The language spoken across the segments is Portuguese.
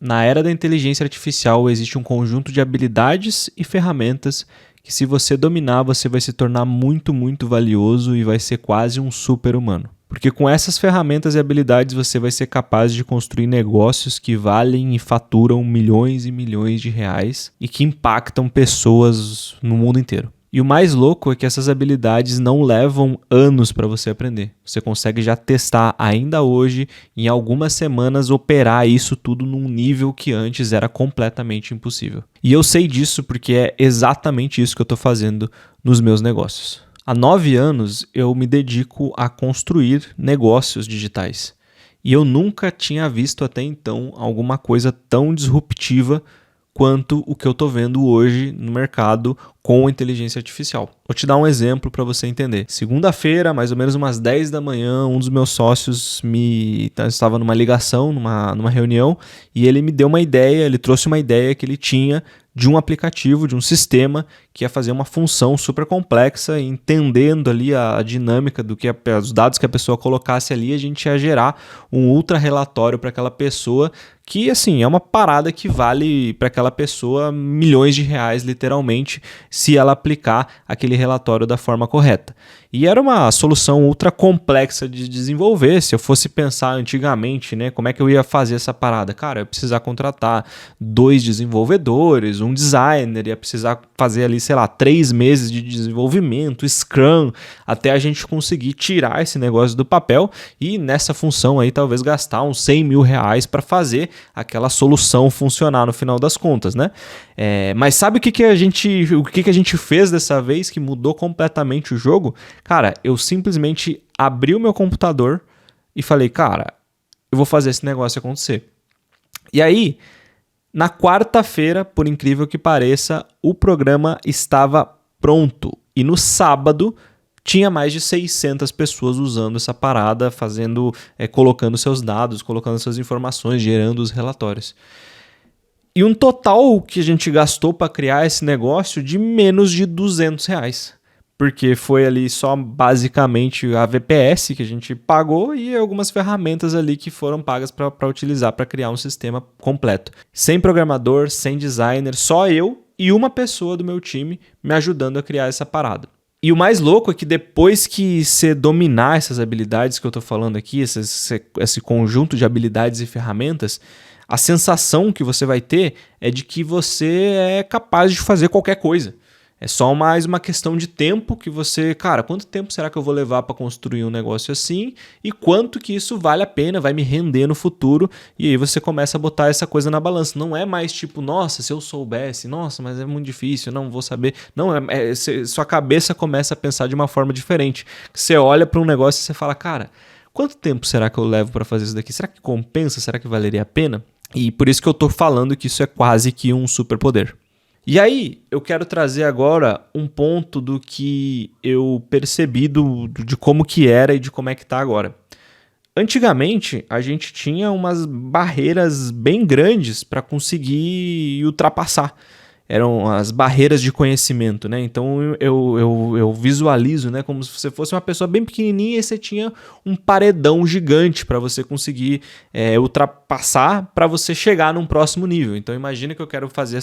Na era da inteligência artificial existe um conjunto de habilidades e ferramentas que, se você dominar, você vai se tornar muito, muito valioso e vai ser quase um super-humano. Porque com essas ferramentas e habilidades você vai ser capaz de construir negócios que valem e faturam milhões e milhões de reais e que impactam pessoas no mundo inteiro. E o mais louco é que essas habilidades não levam anos para você aprender. Você consegue já testar ainda hoje, em algumas semanas, operar isso tudo num nível que antes era completamente impossível. E eu sei disso porque é exatamente isso que eu estou fazendo nos meus negócios. Há 9 anos eu me dedico a construir negócios digitais. E eu nunca tinha visto até então alguma coisa tão disruptiva quanto o que eu estou vendo hoje no mercado com inteligência artificial. Vou te dar um exemplo para você entender. Segunda-feira, mais ou menos umas 10 da manhã, um dos meus sócios estava numa ligação, numa reunião, e ele me deu uma ideia, ele trouxe uma ideia que ele tinha de um aplicativo, de um sistema que ia fazer uma função super complexa, entendendo ali a dinâmica do que os dados que a pessoa colocasse ali, a gente ia gerar um ultra relatório para aquela pessoa, que assim, é uma parada que vale para aquela pessoa milhões de reais, literalmente, se ela aplicar aquele relatório da forma correta. E era uma solução ultra complexa de desenvolver. Se eu fosse pensar antigamente, né, como é que eu ia fazer essa parada? Cara, eu ia precisar contratar 2 desenvolvedores, um designer, ia precisar fazer ali, sei lá, 3 meses de desenvolvimento, Scrum, até a gente conseguir tirar esse negócio do papel e nessa função aí talvez gastar uns 100 mil reais para fazer aquela solução funcionar no final das contas, né? Mas sabe o que a gente fez dessa vez que mudou completamente o jogo? Cara, eu simplesmente abri o meu computador e falei, cara, eu vou fazer esse negócio acontecer. E aí, na quarta-feira, por incrível que pareça, o programa estava pronto. E no sábado, tinha mais de 600 pessoas usando essa parada, colocando seus dados, colocando suas informações, gerando os relatórios. E um total que a gente gastou para criar esse negócio de menos de R$200. Porque foi ali só basicamente a VPS que a gente pagou e algumas ferramentas ali que foram pagas para utilizar para criar um sistema completo. Sem programador, sem designer, só eu e uma pessoa do meu time me ajudando a criar essa parada. E o mais louco é que depois que você dominar essas habilidades que eu estou falando aqui, esse conjunto de habilidades e ferramentas, a sensação que você vai ter é de que você é capaz de fazer qualquer coisa. É só mais uma questão de tempo que você... Cara, quanto tempo será que eu vou levar para construir um negócio assim? E quanto que isso vale a pena, vai me render no futuro? E aí você começa a botar essa coisa na balança. Não é mais tipo, nossa, se eu soubesse, nossa, mas é muito difícil, não vou saber. Não, sua cabeça começa a pensar de uma forma diferente. Você olha para um negócio e você fala, cara, quanto tempo será que eu levo para fazer isso daqui? Será que compensa? Será que valeria a pena? E por isso que eu estou falando que isso é quase que um superpoder. E aí, eu quero trazer agora um ponto do que eu percebi de como que era e de como é que está agora. Antigamente, a gente tinha umas barreiras bem grandes para conseguir ultrapassar. Eram as barreiras de conhecimento, né? Então eu visualizo, né, como se você fosse uma pessoa bem pequenininha e você tinha um paredão gigante para você conseguir ultrapassar para você chegar num próximo nível. Então imagina que eu quero fazer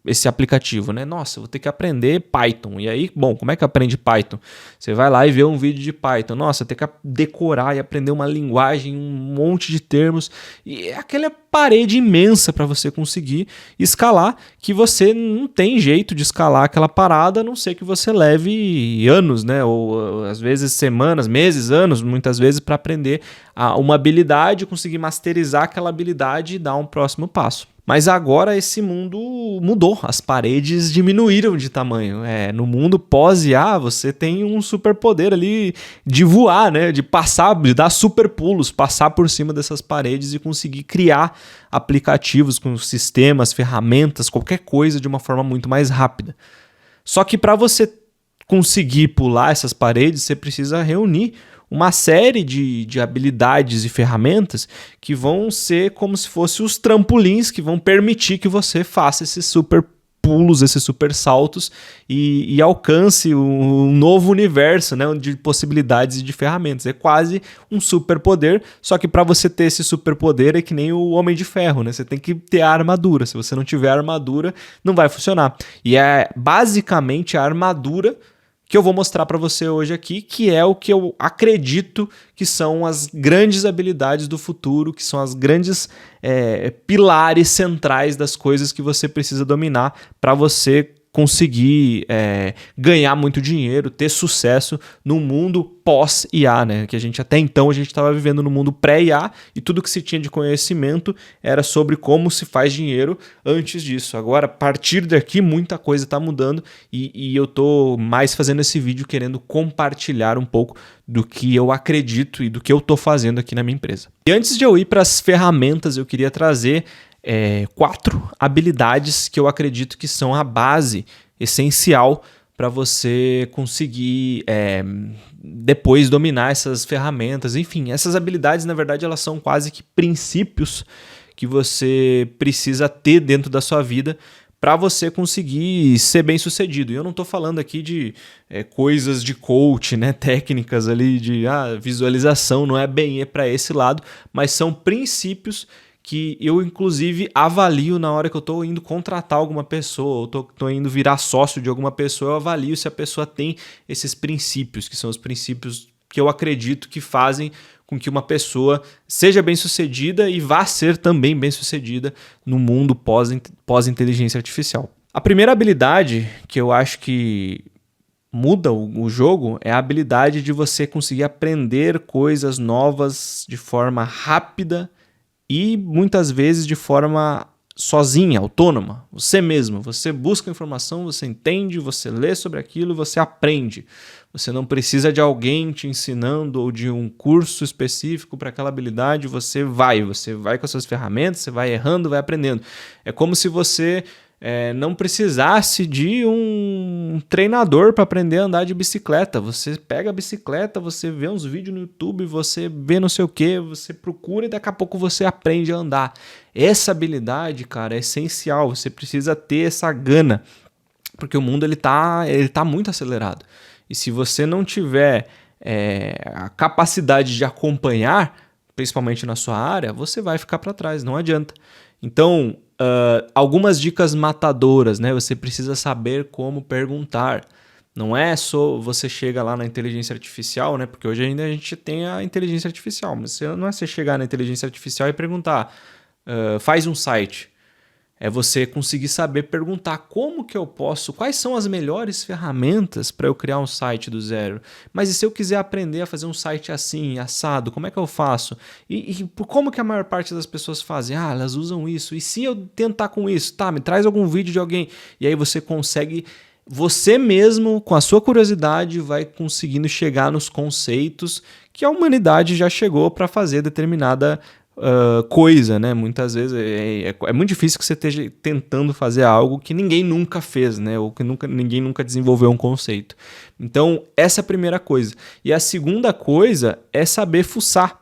esse aplicativo, né? Nossa, eu vou ter que aprender Python. E aí, bom, como é que aprende Python? Você vai lá e vê um vídeo de Python. Nossa, tem que decorar e aprender uma linguagem, um monte de termos. E é aquela parede imensa para você conseguir escalar, que você não tem jeito de escalar aquela parada, a não ser que você leve anos, né? Ou às vezes semanas, meses, anos, muitas vezes, para aprender uma habilidade, conseguir masterizar aquela habilidade e dar um próximo passo. Mas agora esse mundo mudou, as paredes diminuíram de tamanho. No mundo pós-IA você tem um superpoder ali de voar, né? De passar, de dar super pulos, passar por cima dessas paredes e conseguir criar aplicativos com sistemas, ferramentas, qualquer coisa de uma forma muito mais rápida. Só que para você conseguir pular essas paredes, você precisa reunir uma série de habilidades e ferramentas que vão ser como se fossem os trampolins que vão permitir que você faça esse super pulos, esses super saltos e alcance um novo universo, né, de possibilidades e de ferramentas. É quase um superpoder, só que para você ter esse superpoder é que nem o Homem de Ferro, né? Você tem que ter a armadura. Se você não tiver a armadura, não vai funcionar. E é basicamente a armadura que eu vou mostrar para você hoje aqui, que é o que eu acredito que são as grandes habilidades do futuro, que são as grandes pilares centrais das coisas que você precisa dominar para você conseguir ganhar muito dinheiro, ter sucesso no mundo pós-IA, né? Que até então a gente estava vivendo no mundo pré-IA e tudo que se tinha de conhecimento era sobre como se faz dinheiro antes disso. Agora, a partir daqui, muita coisa está mudando e eu estou mais fazendo esse vídeo querendo compartilhar um pouco do que eu acredito e do que eu estou fazendo aqui na minha empresa. E antes de eu ir para as ferramentas, eu queria trazer 4 habilidades que eu acredito que são a base essencial para você conseguir depois dominar essas ferramentas. Enfim, essas habilidades, na verdade, elas são quase que princípios que você precisa ter dentro da sua vida para você conseguir ser bem sucedido. E eu não estou falando aqui de coisas de coach, né, técnicas ali de visualização, não é bem para esse lado, mas são princípios que eu, inclusive, avalio na hora que eu estou indo contratar alguma pessoa, ou estou indo virar sócio de alguma pessoa, eu avalio se a pessoa tem esses princípios, que são os princípios que eu acredito que fazem com que uma pessoa seja bem-sucedida e vá ser também bem-sucedida no mundo pós-inteligência artificial. A primeira habilidade que eu acho que muda o jogo é a habilidade de você conseguir aprender coisas novas de forma rápida e muitas vezes de forma sozinha, autônoma, você mesmo. Você busca informação, você entende, você lê sobre aquilo, você aprende. Você não precisa de alguém te ensinando ou de um curso específico para aquela habilidade, você vai com as suas ferramentas, você vai errando, vai aprendendo. É como se você não precisasse de um treinador para aprender a andar de bicicleta. Você pega a bicicleta, você vê uns vídeos no YouTube, você vê não sei o que, você procura e daqui a pouco você aprende a andar. Essa habilidade, cara, é essencial. Você precisa ter essa gana, porque o mundo ele tá muito acelerado. E se você não tiver a capacidade de acompanhar, principalmente na sua área, você vai ficar para trás, não adianta. Então, algumas dicas matadoras, né? Você precisa saber como perguntar. Não é só você chega lá na inteligência artificial, né? Porque hoje ainda a gente tem a inteligência artificial, mas não é você chegar na inteligência artificial e perguntar, faz um site. É você conseguir saber perguntar como que eu posso, quais são as melhores ferramentas para eu criar um site do zero. Mas e se eu quiser aprender a fazer um site assim, assado, como é que eu faço? E como que a maior parte das pessoas fazem? Elas usam isso. E se eu tentar com isso? Tá, me traz algum vídeo de alguém. E aí você consegue, você mesmo, com a sua curiosidade, vai conseguindo chegar nos conceitos que a humanidade já chegou para fazer determinada coisa, né? Muitas vezes é muito difícil que você esteja tentando fazer algo que ninguém nunca fez, né? Ou que ninguém nunca desenvolveu um conceito. Então, essa é a primeira coisa. E a segunda coisa é saber fuçar.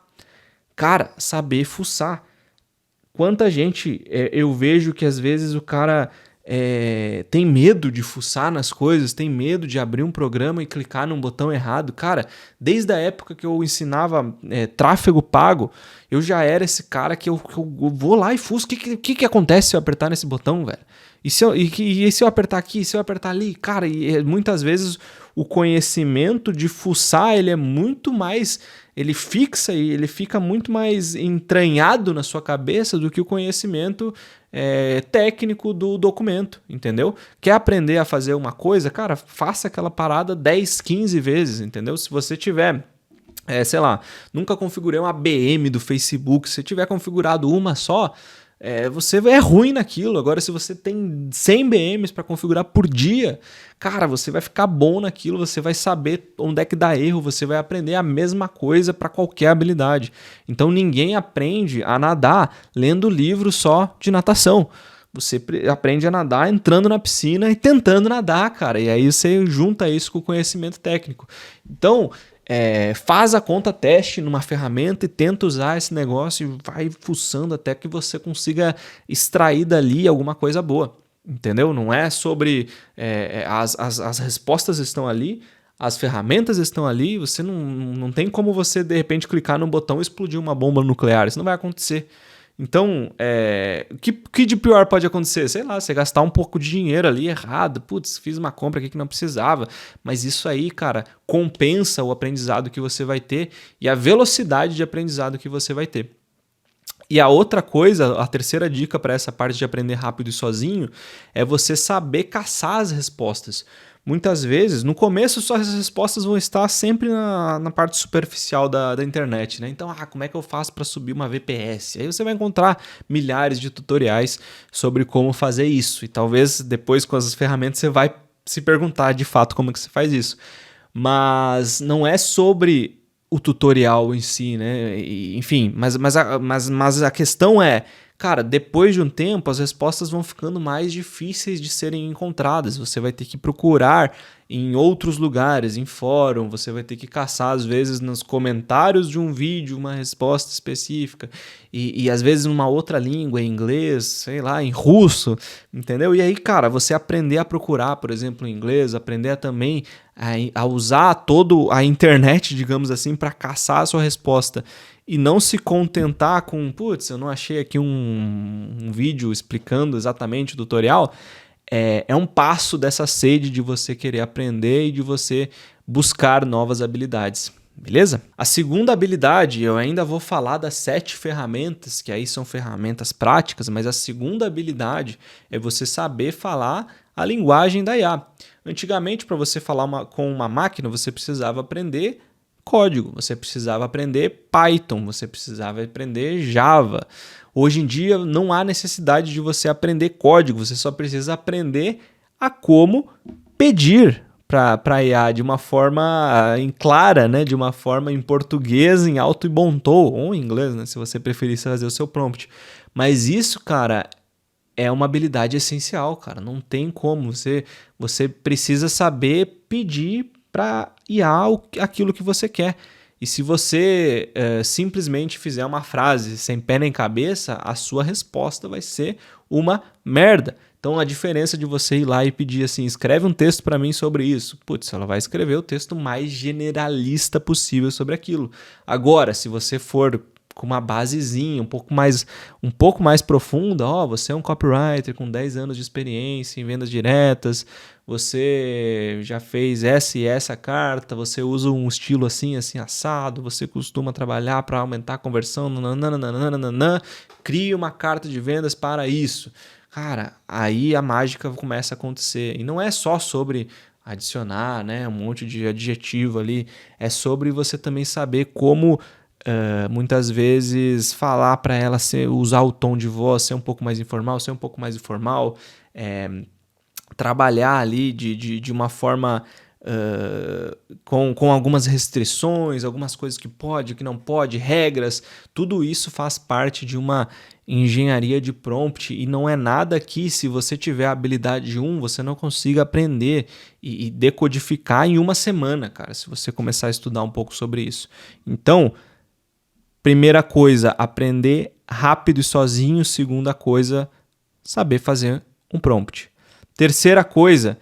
Cara, saber fuçar. Quanta gente eu vejo que às vezes o cara tem medo de fuçar nas coisas, tem medo de abrir um programa e clicar num botão errado. Cara, desde a época que eu ensinava tráfego pago, eu já era esse cara que eu vou lá e fuço. O que acontece se eu apertar nesse botão, velho? E se eu apertar aqui, e se eu apertar ali? Cara, muitas vezes o conhecimento de fuçar, ele é muito mais, ele fixa e ele fica muito mais entranhado na sua cabeça do que o conhecimento técnico do documento, entendeu? Quer aprender a fazer uma coisa? Cara, faça aquela parada 10, 15 vezes, entendeu? Se você tiver, sei lá, nunca configurei uma ABM do Facebook, se tiver configurado uma só, você é ruim naquilo. Agora, se você tem 100 BMs para configurar por dia, cara, você vai ficar bom naquilo, você vai saber onde é que dá erro, você vai aprender a mesma coisa para qualquer habilidade. Então, ninguém aprende a nadar lendo livro só de natação. Você aprende a nadar entrando na piscina e tentando nadar, cara. E aí você junta isso com o conhecimento técnico. Então, faz a conta teste numa ferramenta e tenta usar esse negócio e vai fuçando até que você consiga extrair dali alguma coisa boa. entendeu? Não é sobre... as respostas estão ali, as ferramentas estão ali, você não tem como você, de repente, clicar num botão e explodir uma bomba nuclear. Isso não vai acontecer. Então, o que de pior pode acontecer? Sei lá, você gastar um pouco de dinheiro ali errado. Putz, fiz uma compra aqui que não precisava. Mas isso aí, cara, compensa o aprendizado que você vai ter e a velocidade de aprendizado que você vai ter. E a outra coisa, a terceira dica para essa parte de aprender rápido e sozinho, é você saber caçar as respostas. Muitas vezes, no começo, suas respostas vão estar sempre na parte superficial da internet, né? Então, como é que eu faço para subir uma VPS? Aí você vai encontrar milhares de tutoriais sobre como fazer isso. E talvez depois, com as ferramentas, você vai se perguntar de fato como é que você faz isso. Mas não é sobre o tutorial em si, né? Enfim, mas a questão é, cara, depois de um tempo as respostas vão ficando mais difíceis de serem encontradas. Você vai ter que procurar em outros lugares, em fórum, você vai ter que caçar às vezes nos comentários de um vídeo uma resposta específica e às vezes numa outra língua, em inglês, sei lá, em russo, entendeu? E aí, cara, você aprender a procurar, por exemplo, em inglês, aprender também a usar toda a internet, digamos assim, para caçar a sua resposta e não se contentar com, putz, eu não achei aqui um vídeo explicando exatamente o tutorial, é um passo dessa sede de você querer aprender e de você buscar novas habilidades. Beleza? A segunda habilidade, eu ainda vou falar das 7 ferramentas, que aí são ferramentas práticas, mas a segunda habilidade é você saber falar a linguagem da IA. Antigamente, para você falar com uma máquina, você precisava aprender código, você precisava aprender Python, você precisava aprender Java. Hoje em dia não há necessidade de você aprender código, você só precisa aprender a como pedir para a IA de uma forma clara, né? De uma forma em português, em alto e bom tom, ou em inglês, né? Se você preferir fazer o seu prompt. Mas isso, cara, é uma habilidade essencial, cara. Não tem como. Você precisa saber pedir para IA aquilo que você quer. E se você simplesmente fizer uma frase sem pé nem cabeça, a sua resposta vai ser uma merda. Então a diferença de você ir lá e pedir assim, escreve um texto para mim sobre isso. Putz, ela vai escrever o texto mais generalista possível sobre aquilo. Agora, se você for com uma basezinha um pouco mais profunda, você é um copywriter com 10 anos de experiência em vendas diretas, você já fez essa e essa carta, você usa um estilo assim, assim, assado, você costuma trabalhar para aumentar a conversão, nananana, cria uma carta de vendas para isso. Cara, aí a mágica começa a acontecer. E não é só sobre adicionar, né, um monte de adjetivo ali, é sobre você também saber como muitas vezes falar para ela usar o tom de voz, ser um pouco mais informal, trabalhar ali de uma forma com algumas restrições, algumas coisas que pode, o que não pode, regras, tudo isso faz parte de uma engenharia de prompt e não é nada que, se você tiver a habilidade 1, você não consiga aprender e decodificar em uma semana, cara, se você começar a estudar um pouco sobre isso. Então, primeira coisa, aprender rápido e sozinho. Segunda coisa, saber fazer um prompt. Terceira coisa,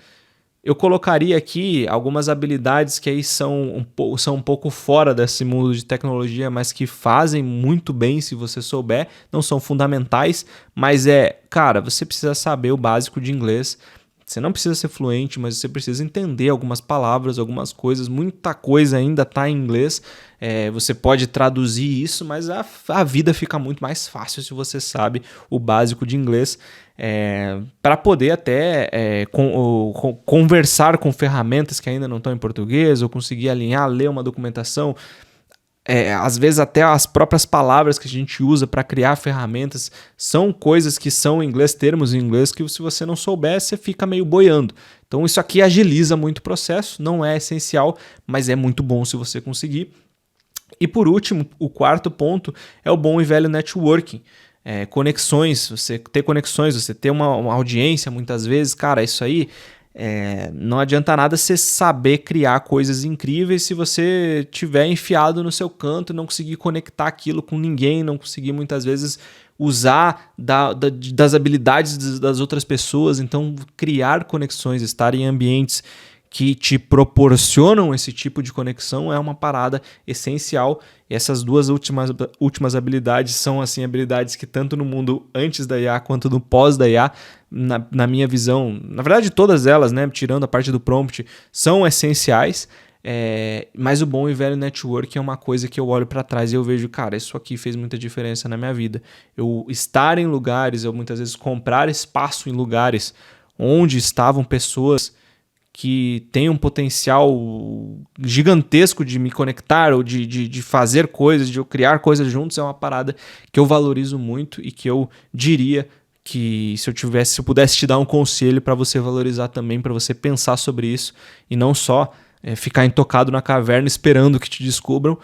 eu colocaria aqui algumas habilidades que aí são um pouco fora desse mundo de tecnologia, mas que fazem muito bem se você souber. Não são fundamentais, mas cara, você precisa saber o básico de inglês. Você não precisa ser fluente, mas você precisa entender algumas palavras, algumas coisas. Muita coisa ainda está em inglês. Você pode traduzir isso, mas a vida fica muito mais fácil se você sabe o básico de inglês. Para poder até conversar com ferramentas que ainda não estão em português, ou conseguir alinhar, ler uma documentação. Às vezes até as próprias palavras que a gente usa para criar ferramentas são coisas que são em inglês, termos em inglês, que se você não souber, você fica meio boiando. Então isso aqui agiliza muito o processo, não é essencial, mas é muito bom se você conseguir. E por último, o quarto ponto é o bom e velho networking. Conexões, você ter uma audiência muitas vezes, cara, isso aí... não adianta nada você saber criar coisas incríveis se você tiver enfiado no seu canto e não conseguir conectar aquilo com ninguém, não conseguir muitas vezes usar das habilidades das outras pessoas. Então, criar conexões, estar em ambientes que te proporcionam esse tipo de conexão é uma parada essencial. Essas duas últimas habilidades são assim habilidades que tanto no mundo antes da IA quanto no pós da IA, na minha visão, na verdade todas elas, né, tirando a parte do prompt, são essenciais. Mas o bom e velho network é uma coisa que eu olho para trás e eu vejo, cara, isso aqui fez muita diferença na minha vida. Eu estar em lugares, eu muitas vezes comprar espaço em lugares onde estavam pessoas que têm um potencial gigantesco de me conectar ou de fazer coisas, de eu criar coisas juntos, é uma parada que eu valorizo muito e que eu diria que se eu pudesse te dar um conselho para você valorizar também, para você pensar sobre isso e não só ficar intocado na caverna esperando que te descubram,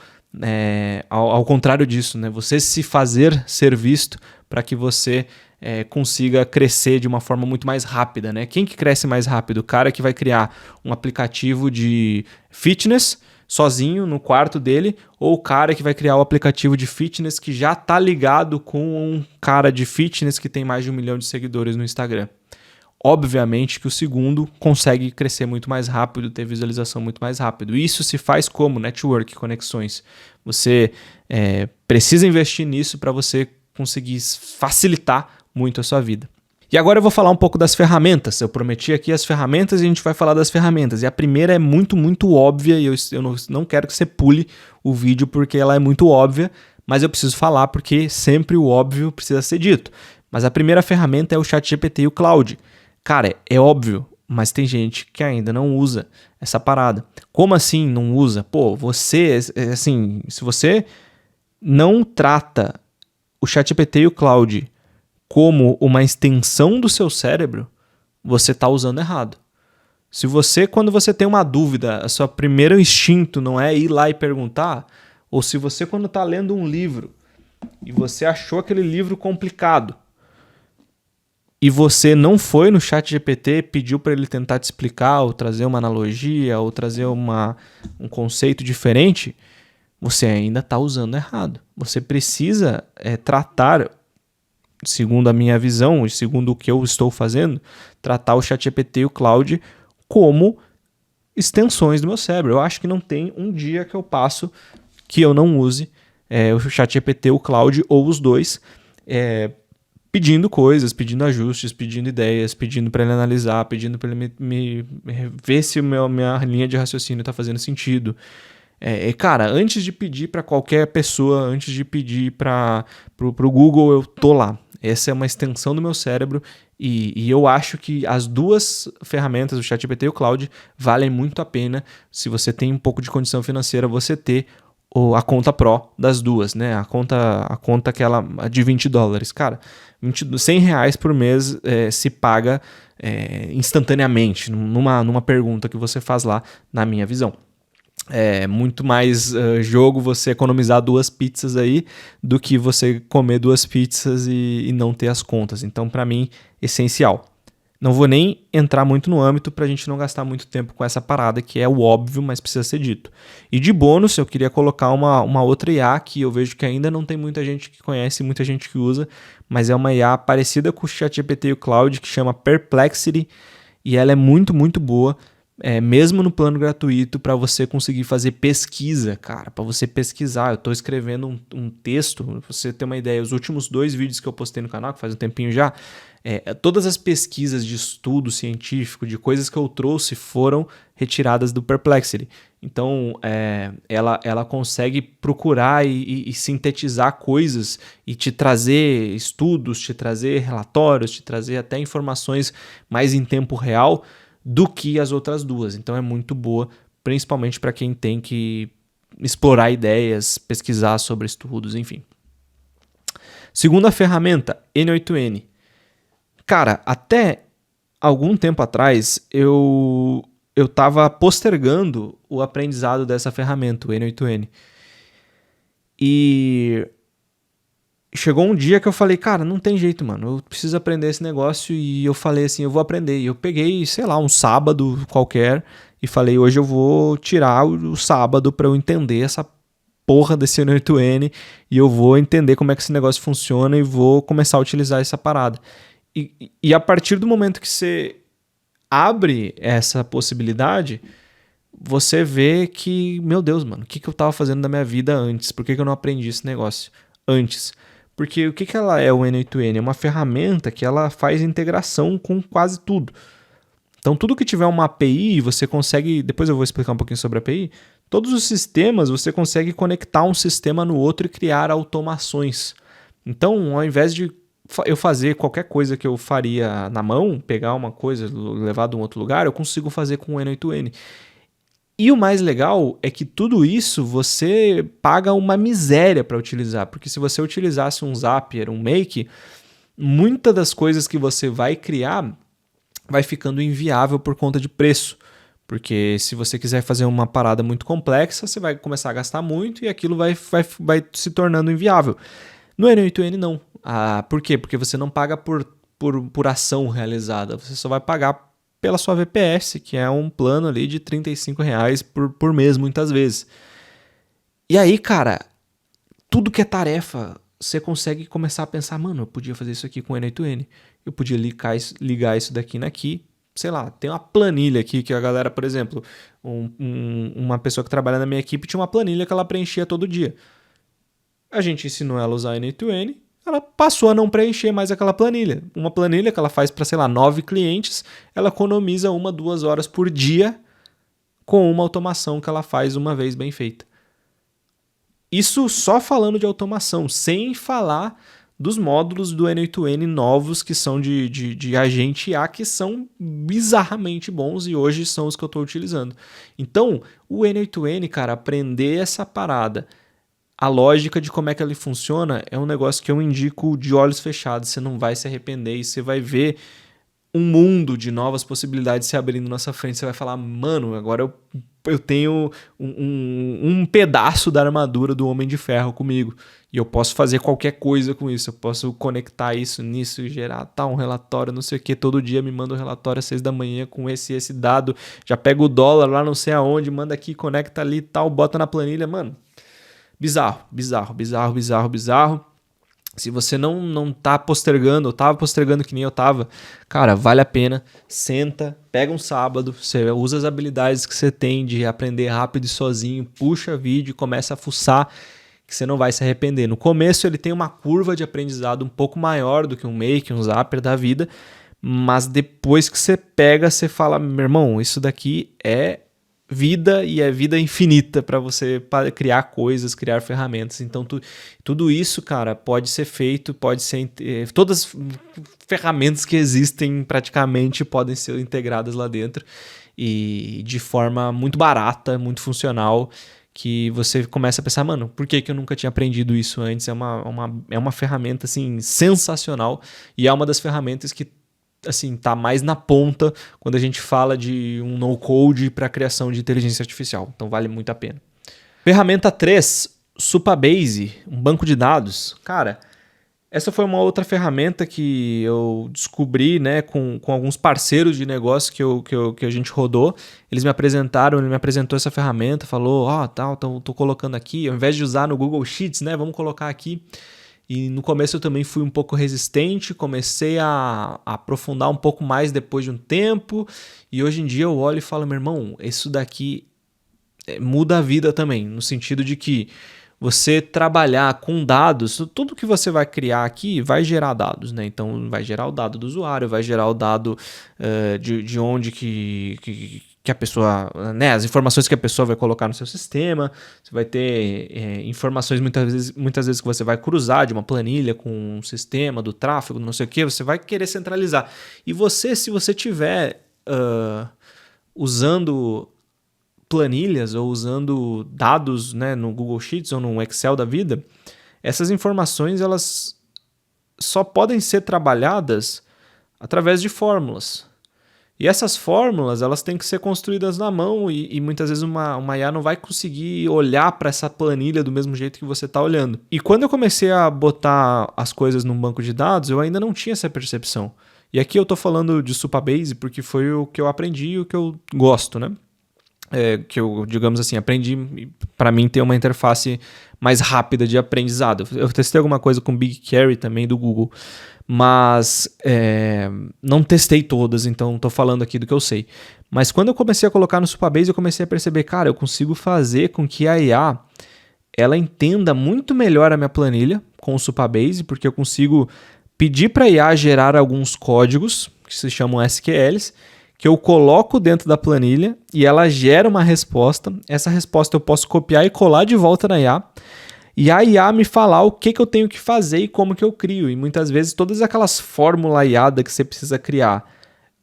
ao contrário disso, né? Você se fazer ser visto para que você consiga crescer de uma forma muito mais rápida, né? Quem que cresce mais rápido? O cara que vai criar um aplicativo de fitness sozinho no quarto dele, ou o cara que vai criar o aplicativo de fitness que já está ligado com um cara de fitness que tem mais de 1 milhão de seguidores no Instagram? Obviamente que o segundo consegue crescer muito mais rápido, ter visualização muito mais rápido. Isso se faz como network, conexões. Você precisa investir nisso para você conseguir facilitar muito a sua vida. E agora eu vou falar um pouco das ferramentas. Eu prometi aqui as ferramentas e a gente vai falar das ferramentas. E a primeira é muito, muito óbvia e eu não quero que você pule o vídeo porque ela é muito óbvia, mas eu preciso falar porque sempre o óbvio precisa ser dito. Mas a primeira ferramenta é o ChatGPT e o Claude. Cara, é óbvio, mas tem gente que ainda não usa essa parada. Como assim não usa? Pô, você, assim, se você não trata o ChatGPT e o Claude como uma extensão do seu cérebro, você está usando errado. Se você, quando você tem uma dúvida, o seu primeiro instinto não é ir lá e perguntar, ou se você, quando está lendo um livro e você achou aquele livro complicado, e você não foi no ChatGPT, pediu para ele tentar te explicar, ou trazer uma analogia, ou trazer um conceito diferente, você ainda está usando errado. Você precisa tratar, segundo a minha visão, e segundo o que eu estou fazendo, tratar o ChatGPT e o Claude como extensões do meu cérebro. Eu acho que não tem um dia que eu passo que eu não use o ChatGPT, o Claude, ou os dois, pedindo coisas, pedindo ajustes, pedindo ideias, pedindo para ele analisar, pedindo para ele me ver se minha linha de raciocínio está fazendo sentido. Cara, antes de pedir para qualquer pessoa, antes de pedir para o Google, eu tô lá. Essa é uma extensão do meu cérebro e eu acho que as duas ferramentas, o ChatGPT e o Claude, valem muito a pena. Se você tem um pouco de condição financeira, você ter a conta Pro das duas, né? A conta aquela de $20. Cara, R$100 por mês se paga instantaneamente numa pergunta que você faz lá, na minha visão. É muito mais jogo você economizar 2 pizzas aí do que você comer 2 pizzas e não ter as contas. Então, para mim, essencial. Não vou nem entrar muito no âmbito para a gente não gastar muito tempo com essa parada, que é o óbvio, mas precisa ser dito. E de bônus, eu queria colocar uma outra IA que eu vejo que ainda não tem muita gente que conhece, muita gente que usa, mas é uma IA parecida com o ChatGPT e o Claude, que chama Perplexity, e ela é muito, muito boa, mesmo no plano gratuito, para você conseguir fazer pesquisa, cara, para você pesquisar. Eu estou escrevendo um texto, pra você ter uma ideia, os últimos 2 vídeos que eu postei no canal, que faz um tempinho já, todas as pesquisas de estudo científico, de coisas que eu trouxe, foram retiradas do Perplexity. Então, ela consegue procurar e sintetizar coisas e te trazer estudos, te trazer relatórios, te trazer até informações mais em tempo real do que as outras duas. Então, é muito boa, principalmente para quem tem que explorar ideias, pesquisar sobre estudos, enfim. Segunda ferramenta, N8N. Cara, até algum tempo atrás, eu estava postergando o aprendizado dessa ferramenta, o N8N. E chegou um dia que eu falei, cara, não tem jeito, mano, eu preciso aprender esse negócio. E eu falei assim, eu vou aprender. E eu peguei, sei lá, um sábado qualquer e falei, hoje eu vou tirar o sábado para eu entender porra desse N8N e eu vou entender como é que esse negócio funciona e vou começar a utilizar essa parada. E a partir do momento que você abre essa possibilidade, você vê que, meu Deus, mano, o que eu tava fazendo na minha vida antes? Por que eu não aprendi esse negócio antes? Porque o que ela é, o N8N? É uma ferramenta que ela faz integração com quase tudo. Então, tudo que tiver uma API, você consegue... Depois eu vou explicar um pouquinho sobre a API. Todos os sistemas, você consegue conectar um sistema no outro e criar automações. Então, ao invés de eu fazer qualquer coisa que eu faria na mão, pegar uma coisa, levar de um outro lugar, eu consigo fazer com o N8N. E o mais legal é que tudo isso você paga uma miséria para utilizar, porque se você utilizasse um Zapier, um Make, muitas das coisas que você vai criar vai ficando inviável por conta de preço. Porque se você quiser fazer uma parada muito complexa, você vai começar a gastar muito e aquilo vai se tornando inviável. No N8N não. Por quê? Porque você não paga por ação realizada, você só vai pagar pela sua VPS, que é um plano ali de R$35 por mês, muitas vezes. E aí, cara, tudo que é tarefa, você consegue começar a pensar, mano, eu podia fazer isso aqui com o N8N, eu podia ligar isso daqui naqui, sei lá, tem uma planilha aqui que a galera, por exemplo, uma pessoa que trabalha na minha equipe tinha uma planilha que ela preenchia todo dia. A gente ensinou ela a usar N8N, ela passou a não preencher mais aquela planilha. Uma planilha que ela faz para, sei lá, 9 clientes, ela economiza 1-2 horas por dia com uma automação que ela faz uma vez bem feita. Isso só falando de automação, sem falar dos módulos do N8N novos que são de agente IA, que são bizarramente bons e hoje são os que eu estou utilizando. Então, o N8N, cara, aprender essa parada, a lógica de como é que ele funciona é um negócio que eu indico de olhos fechados. Você não vai se arrepender e você vai ver um mundo de novas possibilidades se abrindo na nossa frente. Você vai falar, mano, agora eu tenho um pedaço da armadura do Homem de Ferro comigo. E eu posso fazer qualquer coisa com isso. Eu posso conectar isso nisso e gerar um relatório, não sei o que. Todo dia me manda um relatório às 6 da manhã com esse dado. Já pega o dólar lá não sei aonde, manda aqui, conecta ali e tal, bota na planilha. Mano, bizarro. Se você não tá postergando, ou tava postergando que nem eu tava, cara, vale a pena. Senta, pega um sábado, você usa as habilidades que você tem de aprender rápido e sozinho, puxa vídeo e começa a fuçar, que você não vai se arrepender. No começo ele tem uma curva de aprendizado um pouco maior do que um Make, um Zapier da vida, mas depois que você pega, você fala, meu irmão, isso daqui é vida e é vida infinita para você criar coisas, criar ferramentas. Então tudo isso, cara, pode ser feito, pode ser todas as ferramentas que existem praticamente podem ser integradas lá dentro e de forma muito barata, muito funcional, que você começa a pensar, mano, por que eu nunca tinha aprendido isso antes? É uma ferramenta assim sensacional e é uma das ferramentas que assim, tá mais na ponta quando a gente fala de um no-code para criação de inteligência artificial. Então vale muito a pena. Ferramenta 3, Supabase, um banco de dados. Cara, essa foi uma outra ferramenta que eu descobri, né, com alguns parceiros de negócio que a gente rodou. Ele me apresentou essa ferramenta, falou, tô colocando aqui, ao invés de usar no Google Sheets, né, vamos colocar aqui. E no começo eu também fui um pouco resistente, comecei a aprofundar um pouco mais depois de um tempo, e hoje em dia eu olho e falo, meu irmão, isso daqui muda a vida também, no sentido de que você trabalhar com dados, tudo que você vai criar aqui vai gerar dados, né? Então vai gerar o dado do usuário, vai gerar o dado de onde que a pessoa, né, as informações que a pessoa vai colocar no seu sistema, você vai ter informações muitas vezes que você vai cruzar de uma planilha com um sistema do tráfego, não sei o que, você vai querer centralizar. E você, se você tiver usando planilhas ou usando dados, né, no Google Sheets ou no Excel da vida, essas informações elas só podem ser trabalhadas através de fórmulas. E essas fórmulas elas têm que ser construídas na mão e muitas vezes uma IA não vai conseguir olhar para essa planilha do mesmo jeito que você está olhando. E quando eu comecei a botar as coisas num banco de dados, eu ainda não tinha essa percepção. E aqui eu estou falando de Supabase porque foi o que eu aprendi e o que eu gosto, né? que eu, digamos assim, aprendi para mim ter uma interface mais rápida de aprendizado. Eu testei alguma coisa com BigQuery também do Google, mas não testei todas, então estou falando aqui do que eu sei. Mas quando eu comecei a colocar no Supabase, eu comecei a perceber, cara, eu consigo fazer com que a IA ela entenda muito melhor a minha planilha com o Supabase, porque eu consigo pedir para a IA gerar alguns códigos, que se chamam SQLs, que eu coloco dentro da planilha e ela gera uma resposta. Essa resposta eu posso copiar e colar de volta na IA. E a IA me falar o que eu tenho que fazer e como que eu crio. E muitas vezes todas aquelas fórmulas IA que você precisa criar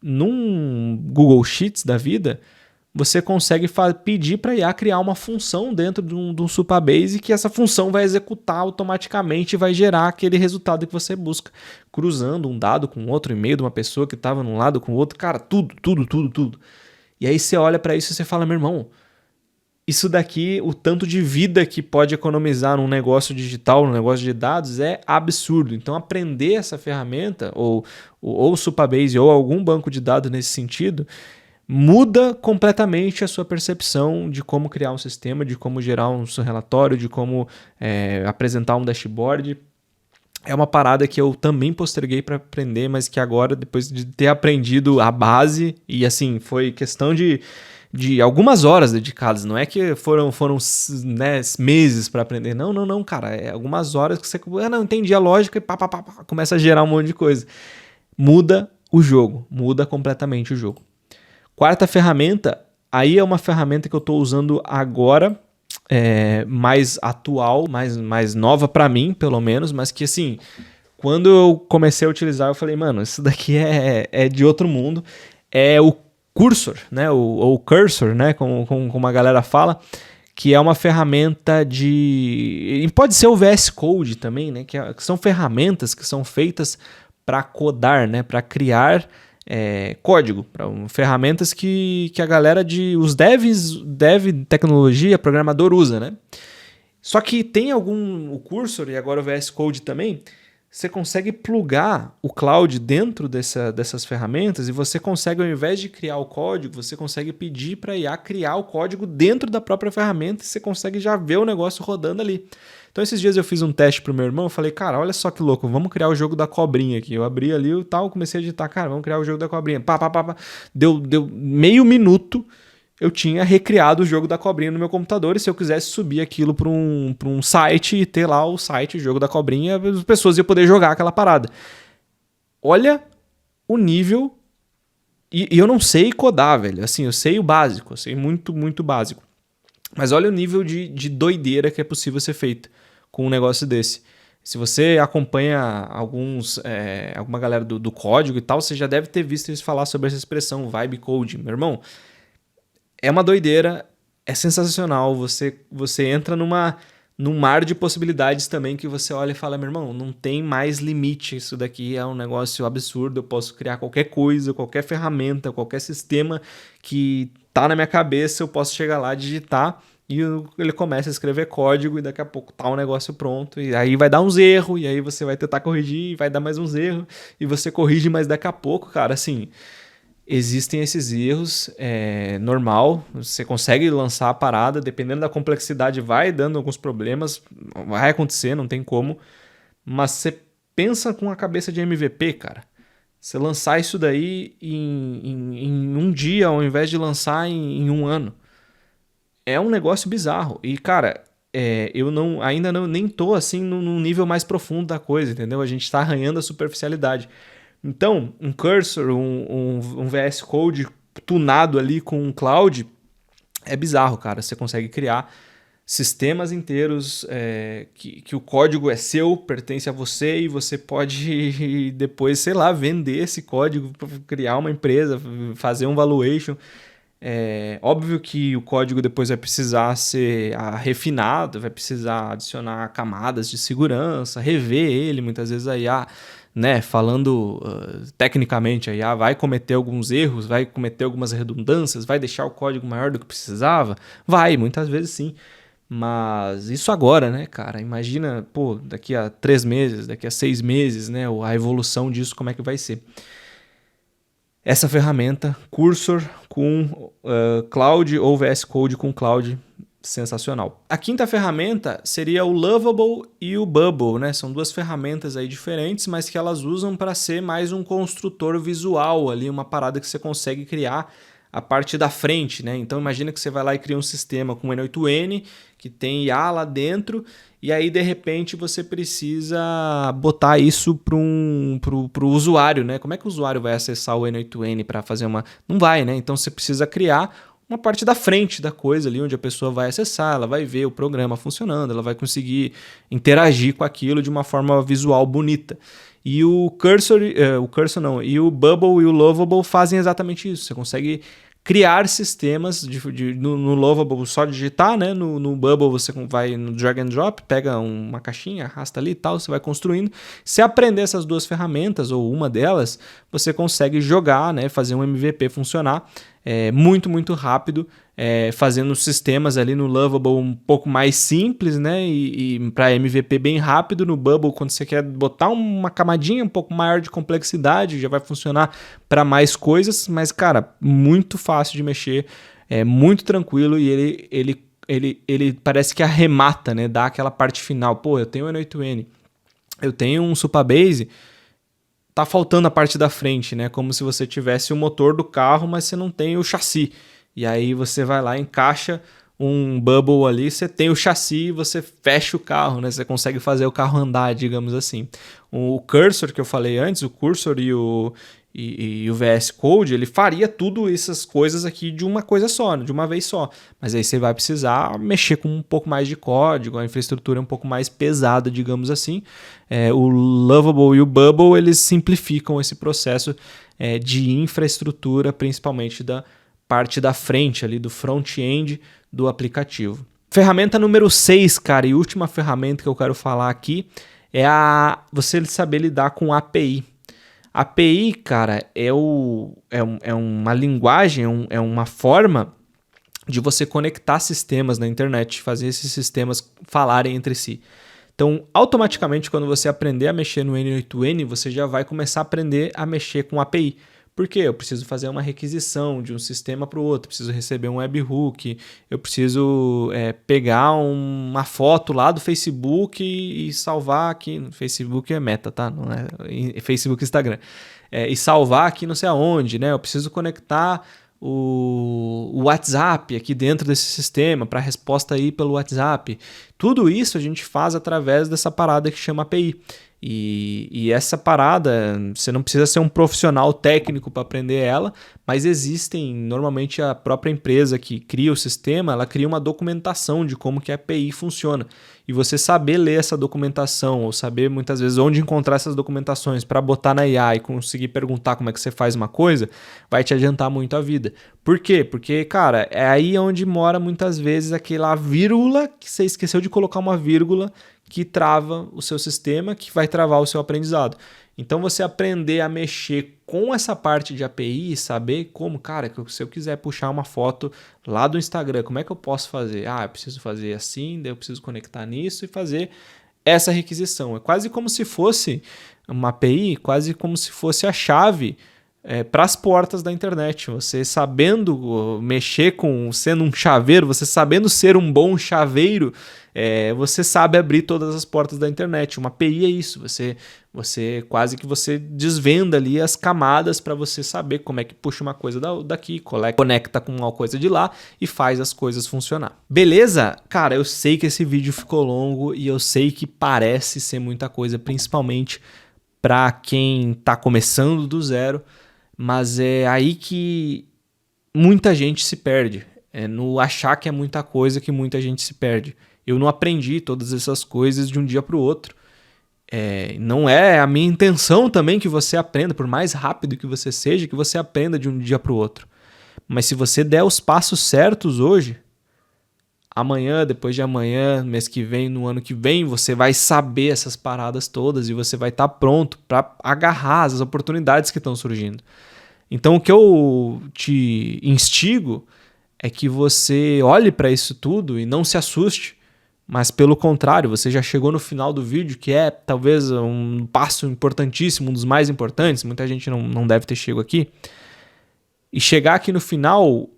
num Google Sheets da vida, você consegue pedir para a IA criar uma função dentro de um Supabase que essa função vai executar automaticamente e vai gerar aquele resultado que você busca, cruzando um dado com outro, e-mail de uma pessoa que estava num lado com o outro, cara, tudo. E aí você olha para isso e você fala, meu irmão, isso daqui, o tanto de vida que pode economizar num negócio digital, num negócio de dados, é absurdo. Então, aprender essa ferramenta, ou o Supabase, ou algum banco de dados nesse sentido, muda completamente a sua percepção de como criar um sistema, de como gerar um seu relatório, de como apresentar um dashboard. É uma parada que eu também posterguei para aprender, mas que agora, depois de ter aprendido a base, e assim, foi questão de algumas horas dedicadas, não é que foram né, meses para aprender, não, cara, é algumas horas que você não entendi a lógica e começa a gerar um monte de coisa. Muda o jogo, muda completamente o jogo. Quarta ferramenta, aí é uma ferramenta que eu estou usando agora, mais atual, mais nova para mim, pelo menos, mas que assim, quando eu comecei a utilizar, eu falei, mano, isso daqui é de outro mundo. É o Cursor, né, ou Cursor, né, como a galera fala, que é uma ferramenta de... E pode ser o VS Code também, né, que são ferramentas que são feitas para codar, né, para criar código, ferramentas que a galera os dev tecnologia, programador usa, né? Só que tem o Cursor e agora o VS Code também, você consegue plugar o cloud dentro dessas ferramentas e você consegue, ao invés de criar o código, você consegue pedir para a IA criar o código dentro da própria ferramenta e você consegue já ver o negócio rodando ali. Então esses dias eu fiz um teste pro meu irmão, eu falei, cara, olha só que louco, vamos criar o jogo da cobrinha aqui. Eu abri ali e tal, comecei a digitar, cara, vamos criar o jogo da cobrinha. Deu meio minuto, eu tinha recriado o jogo da cobrinha no meu computador e se eu quisesse subir aquilo para um site e ter lá o site, o jogo da cobrinha, as pessoas iam poder jogar aquela parada. Olha o nível... E eu não sei codar, velho. Assim, eu sei o básico, eu sei muito, muito básico. Mas olha o nível de doideira que é possível ser feito com um negócio desse. Se você acompanha alguma galera do código e tal, você já deve ter visto eles falar sobre essa expressão, vibe coding. Meu irmão, é uma doideira, é sensacional. Você entra num mar de possibilidades também que você olha e fala, meu irmão, não tem mais limite. Isso daqui é um negócio absurdo. Eu posso criar qualquer coisa, qualquer ferramenta, qualquer sistema que tá na minha cabeça, eu posso chegar lá, digitar e ele começa a escrever código e daqui a pouco tá um negócio pronto e aí vai dar uns erros e aí você vai tentar corrigir e vai dar mais uns erros e você corrige, mas daqui a pouco, cara, assim, existem esses erros, normal, você consegue lançar a parada, dependendo da complexidade vai dando alguns problemas, vai acontecer, não tem como, mas você pensa com a cabeça de MVP, cara. Você lançar isso daí em um dia ao invés de lançar em um ano. É um negócio bizarro. E, cara, eu ainda nem tô assim num nível mais profundo da coisa, entendeu? A gente tá arranhando a superficialidade. Então, um Cursor, um VS Code tunado ali com um cloud é bizarro, cara. Você consegue criar sistemas inteiros que o código é seu, pertence a você e você pode depois, sei lá, vender esse código, criar uma empresa, fazer um valuation. Óbvio que o código depois vai precisar ser refinado, vai precisar adicionar camadas de segurança, rever ele, muitas vezes a IA, né, falando tecnicamente, a IA vai cometer alguns erros, vai cometer algumas redundâncias, vai deixar o código maior do que precisava, vai, muitas vezes sim. Mas isso agora, né, cara? Imagina, pô, daqui a 3 meses, daqui a 6 meses, né? A evolução disso, como é que vai ser. essa ferramenta, Cursor com Cloud ou VS Code com Cloud, sensacional. A quinta ferramenta seria o Lovable e o Bubble, né? São duas ferramentas aí diferentes, mas que elas usam para ser mais um construtor visual ali, uma parada que você consegue criar a parte da frente, né? Então imagina que você vai lá e cria um sistema com N8N, que tem IA lá dentro, e aí de repente você precisa botar isso para o usuário, né? Como é que o usuário vai acessar o N8N para fazer uma... Não vai, né? Então você precisa criar uma parte da frente da coisa ali, onde a pessoa vai acessar, ela vai ver o programa funcionando, ela vai conseguir interagir com aquilo de uma forma visual bonita. E o Cursor não, e o Bubble e o Lovable fazem exatamente isso. Você consegue criar sistemas no Lovable só digitar, né? No Bubble você vai no drag and drop, pega uma caixinha, arrasta ali e tal, você vai construindo. Se aprender essas duas ferramentas ou uma delas, você consegue jogar, né? Fazer um MVP funcionar muito, muito rápido, fazendo sistemas ali no Lovable um pouco mais simples, né? E para MVP bem rápido. No Bubble, quando você quer botar uma camadinha um pouco maior de complexidade, já vai funcionar para mais coisas, mas, cara, muito fácil de mexer, muito tranquilo e ele parece que arremata, né? Dá aquela parte final. Pô, eu tenho um N8N, eu tenho um Supabase, tá faltando a parte da frente, né? Como se você tivesse o motor do carro, mas você não tem o chassi. E aí você vai lá, encaixa um Bubble ali, você tem o chassi e você fecha o carro, né? Você consegue fazer o carro andar, digamos assim. O Cursor que eu falei antes, o Cursor e o VS Code, ele faria tudo essas coisas aqui de uma coisa só, de uma vez só. Mas aí você vai precisar mexer com um pouco mais de código, a infraestrutura é um pouco mais pesada, digamos assim. O Lovable e o Bubble, eles simplificam esse processo de infraestrutura, principalmente da parte da frente ali, do front-end do aplicativo. Ferramenta número 6, cara, e última ferramenta que eu quero falar aqui, é você saber lidar com API. API, cara, é uma linguagem, é uma forma de você conectar sistemas na internet, fazer esses sistemas falarem entre si. Então, automaticamente, quando você aprender a mexer no N8N, você já vai começar a aprender a mexer com API. Por quê? Eu preciso fazer uma requisição de um sistema para o outro, preciso receber um webhook, eu preciso pegar uma foto lá do Facebook e salvar aqui. Facebook é Meta, tá? Não é Facebook e Instagram. E salvar aqui não sei aonde, né? Eu preciso conectar o WhatsApp aqui dentro desse sistema para resposta aí pelo WhatsApp. Tudo isso a gente faz através dessa parada que chama API. E essa parada, você não precisa ser um profissional técnico para aprender ela, mas existem, normalmente a própria empresa que cria o sistema, ela cria uma documentação de como que a API funciona. E você saber ler essa documentação, ou saber muitas vezes onde encontrar essas documentações para botar na IA e conseguir perguntar como é que você faz uma coisa, vai te adiantar muito a vida. Por quê? Porque, cara, é aí onde mora muitas vezes aquela vírgula que você esqueceu de colocar uma vírgula que trava o seu sistema, que vai travar o seu aprendizado. Então você aprender a mexer com essa parte de API, saber como, cara, se eu quiser puxar uma foto lá do Instagram, como é que eu posso fazer? Eu preciso fazer assim, daí eu preciso conectar nisso e fazer essa requisição. É quase como se fosse uma API, quase como se fosse a chave para as portas da internet. Você sabendo mexer sendo um chaveiro, você sabendo ser um bom chaveiro, você sabe abrir todas as portas da internet. Uma API é isso, você quase que você desvenda ali as camadas para você saber como é que puxa uma coisa daqui, conecta com uma coisa de lá e faz as coisas funcionar. Beleza? Cara, eu sei que esse vídeo ficou longo e eu sei que parece ser muita coisa, principalmente para quem está começando do zero, mas é aí que muita gente se perde. É no achar que é muita coisa que muita gente se perde. Eu não aprendi todas essas coisas de um dia para o outro. Não é a minha intenção também que você aprenda, por mais rápido que você seja, que você aprenda de um dia para o outro. Mas se você der os passos certos hoje, amanhã, depois de amanhã, mês que vem, no ano que vem, você vai saber essas paradas todas e você vai estar pronto para agarrar as oportunidades que estão surgindo. Então o que eu te instigo é que você olhe para isso tudo e não se assuste, mas pelo contrário, você já chegou no final do vídeo, que é talvez um passo importantíssimo, um dos mais importantes, muita gente não deve ter chegado aqui. e chegar aqui no final,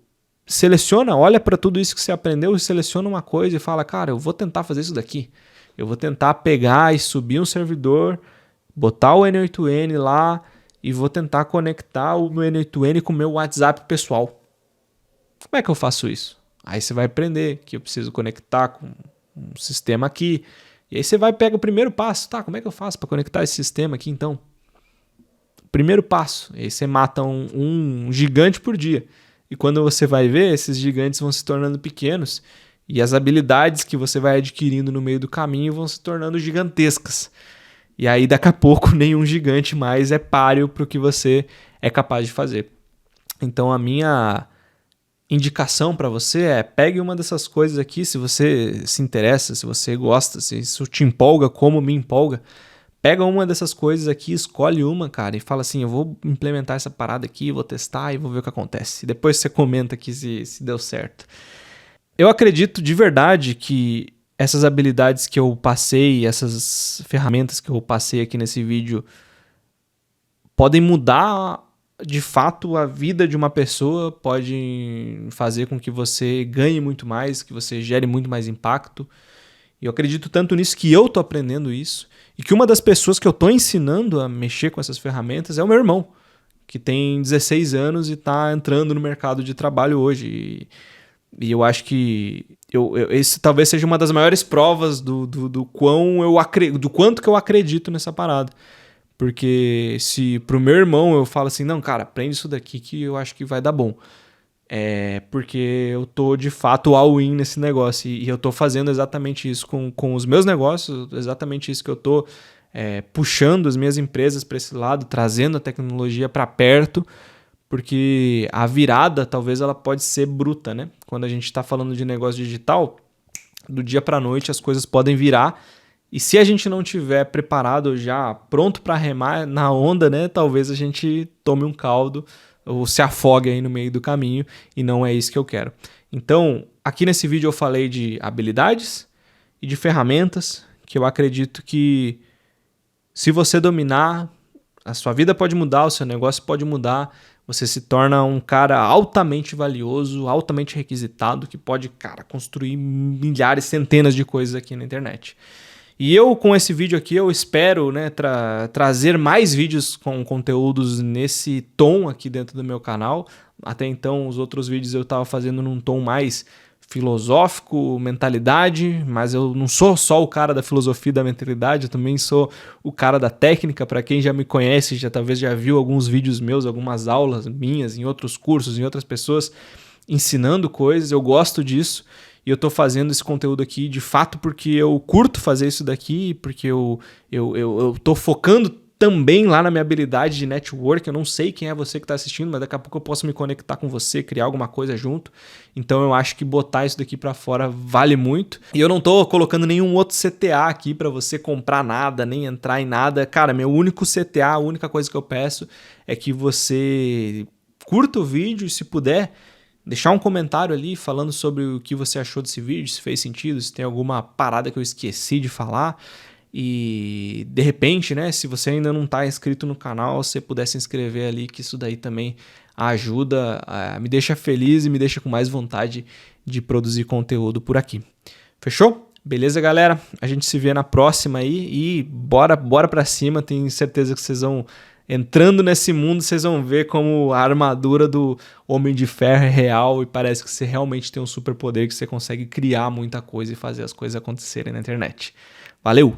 seleciona, olha para tudo isso que você aprendeu e seleciona uma coisa e fala, cara, eu vou tentar fazer isso daqui. Eu vou tentar pegar e subir um servidor, botar o N8N lá e vou tentar conectar o meu N8N com o meu WhatsApp pessoal. Como é que eu faço isso? Aí você vai aprender que eu preciso conectar com um sistema aqui. E aí você vai pegar o primeiro passo. Tá, como é que eu faço para conectar esse sistema aqui então? Primeiro passo. E aí você mata um gigante por dia. E quando você vai ver, esses gigantes vão se tornando pequenos. E as habilidades que você vai adquirindo no meio do caminho vão se tornando gigantescas. E aí daqui a pouco nenhum gigante mais é páreo para o que você é capaz de fazer. Então a minha indicação para você é: pegue uma dessas coisas aqui, se você se interessa, se você gosta, se isso te empolga como me empolga, pega uma dessas coisas aqui, escolhe uma, cara, e fala assim, eu vou implementar essa parada aqui, vou testar e vou ver o que acontece. E depois você comenta aqui se deu certo. Eu acredito de verdade que essas habilidades que eu passei, essas ferramentas que eu passei aqui nesse vídeo podem mudar de fato a vida de uma pessoa, pode fazer com que você ganhe muito mais, que você gere muito mais impacto. E eu acredito tanto nisso que eu tô aprendendo isso, e que uma das pessoas que eu tô ensinando a mexer com essas ferramentas é o meu irmão, que tem 16 anos e tá entrando no mercado de trabalho hoje. E eu acho que esse talvez seja uma das maiores provas do quanto que eu acredito nessa parada. Porque se pro meu irmão eu falo assim, não, cara, aprende isso daqui que eu acho que vai dar bom. É porque eu tô de fato all-in nesse negócio. E eu tô fazendo exatamente isso com os meus negócios, exatamente isso que eu tô puxando as minhas empresas para esse lado, trazendo a tecnologia para perto, porque a virada talvez ela pode ser bruta, né? Quando a gente está falando de negócio digital, do dia para a noite as coisas podem virar. E se a gente não tiver preparado já, pronto para remar na onda, né? Talvez a gente tome um caldo ou se afogue aí no meio do caminho, e não é isso que eu quero. Então, aqui nesse vídeo eu falei de habilidades e de ferramentas que eu acredito que, se você dominar, a sua vida pode mudar, o seu negócio pode mudar, você se torna um cara altamente valioso, altamente requisitado, que pode, cara, construir milhares, centenas de coisas aqui na internet. E eu, com esse vídeo aqui, eu espero, né, trazer mais vídeos com conteúdos nesse tom aqui dentro do meu canal. Até então, os outros vídeos eu estava fazendo num tom mais filosófico, mentalidade, mas eu não sou só o cara da filosofia e da mentalidade, eu também sou o cara da técnica. Para quem já me conhece, talvez já viu alguns vídeos meus, algumas aulas minhas em outros cursos, em outras pessoas ensinando coisas, eu gosto disso. E eu tô fazendo esse conteúdo aqui de fato porque eu curto fazer isso daqui, porque eu tô focando também lá na minha habilidade de network. Eu não sei quem é você que está assistindo, mas daqui a pouco eu posso me conectar com você, criar alguma coisa junto. Então eu acho que botar isso daqui para fora vale muito. E eu não tô colocando nenhum outro CTA aqui para você comprar nada, nem entrar em nada. Cara, meu único CTA, a única coisa que eu peço é que você curta o vídeo e, se puder, deixar um comentário ali falando sobre o que você achou desse vídeo, se fez sentido, se tem alguma parada que eu esqueci de falar. E de repente, né, se você ainda não está inscrito no canal, você puder se inscrever ali, que isso daí também ajuda, me deixa feliz e me deixa com mais vontade de produzir conteúdo por aqui. Fechou? Beleza, galera? A gente se vê na próxima aí e bora pra cima. Tenho certeza que vocês vão, entrando nesse mundo, vocês vão ver como a armadura do Homem de Ferro é real e parece que você realmente tem um superpoder, que você consegue criar muita coisa e fazer as coisas acontecerem na internet. Valeu!